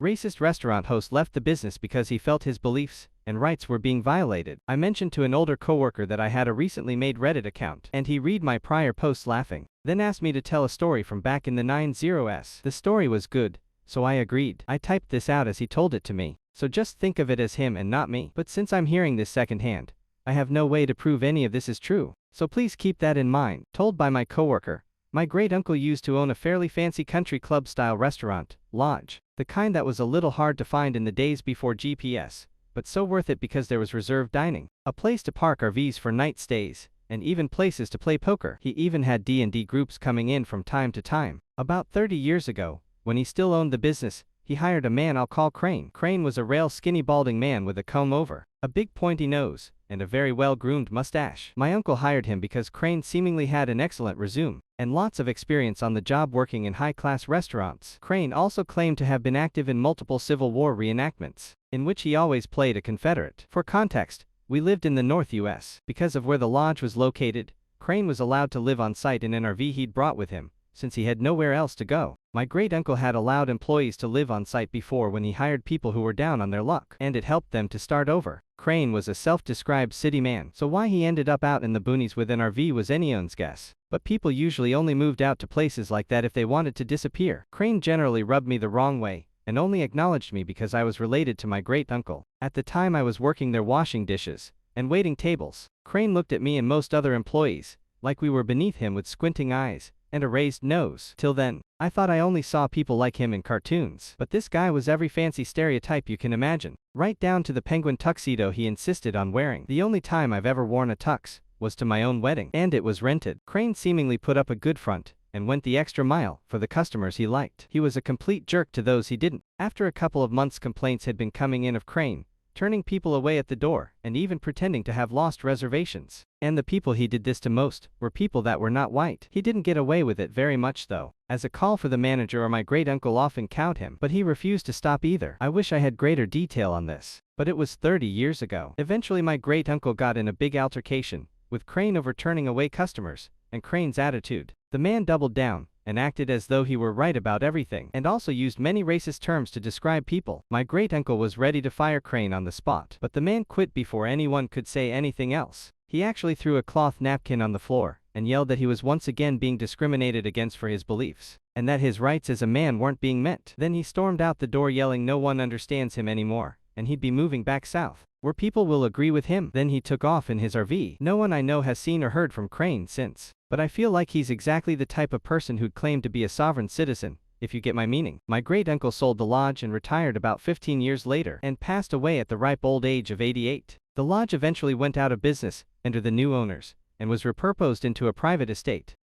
Racist restaurant host left the business because he felt his beliefs and rights were being violated. I mentioned to an older coworker that I had a recently made Reddit account, and he read my prior posts laughing, then asked me to tell a story from back in the 90s. The story was good, so I agreed. I typed this out as he told it to me, so just think of it as him and not me. But since I'm hearing this secondhand, I have no way to prove any of this is true, so please keep that in mind. Told by my coworker, my great-uncle used to own a fairly fancy country club-style restaurant, lodge, the kind that was a little hard to find in the days before GPS, but so worth it because there was reserved dining, a place to park RVs for night stays, and even places to play poker. He even had D&D groups coming in from time to time. About 30 years ago, when he still owned the business, he hired a man I'll call Crane. Crane was a rail skinny balding man with a comb-over, a big pointy nose, and a very well-groomed mustache. My uncle hired him because Crane seemingly had an excellent resume and lots of experience on the job working in high-class restaurants. Crane also claimed to have been active in multiple Civil War reenactments, in which he always played a Confederate. For context, we lived in the North US. Because of where the lodge was located, Crane was allowed to live on site in an RV he'd brought with him, since he had nowhere else to go. My great-uncle had allowed employees to live on site before when he hired people who were down on their luck, and it helped them to start over. Crane was a self-described city man, so why he ended up out in the boonies with an RV was anyone's guess. But people usually only moved out to places like that if they wanted to disappear. Crane generally rubbed me the wrong way, and only acknowledged me because I was related to my great-uncle. At the time I was working there washing dishes and waiting tables. Crane looked at me and most other employees like we were beneath him with squinting eyes and a raised nose. Till then, I thought I only saw people like him in cartoons. But this guy was every fancy stereotype you can imagine, right down to the penguin tuxedo he insisted on wearing. The only time I've ever worn a tux was to my own wedding, and it was rented. Crane seemingly put up a good front and went the extra mile for the customers he liked. He was a complete jerk to those he didn't. After a couple of months, complaints had been coming in of Crane turning people away at the door and even pretending to have lost reservations. And the people he did this to most were people that were not white. He didn't get away with it very much though, as a call for the manager or my great-uncle often cowed him, but he refused to stop either. I wish I had greater detail on this, but it was 30 years ago. Eventually my great-uncle got in a big altercation with Crane over turning away customers and Crane's attitude. The man doubled down and acted as though he were right about everything, and also used many racist terms to describe people. My great-uncle was ready to fire Crane on the spot, but the man quit before anyone could say anything else. He actually threw a cloth napkin on the floor and yelled that he was once again being discriminated against for his beliefs, and that his rights as a man weren't being met. Then he stormed out the door yelling no one understands him anymore, and he'd be moving back south, where people will agree with him. Then he took off in his RV. No one I know has seen or heard from Crane since, but I feel like he's exactly the type of person who'd claim to be a sovereign citizen, if you get my meaning. My great-uncle sold the lodge and retired about 15 years later and passed away at the ripe old age of 88. The lodge eventually went out of business under the new owners and was repurposed into a private estate.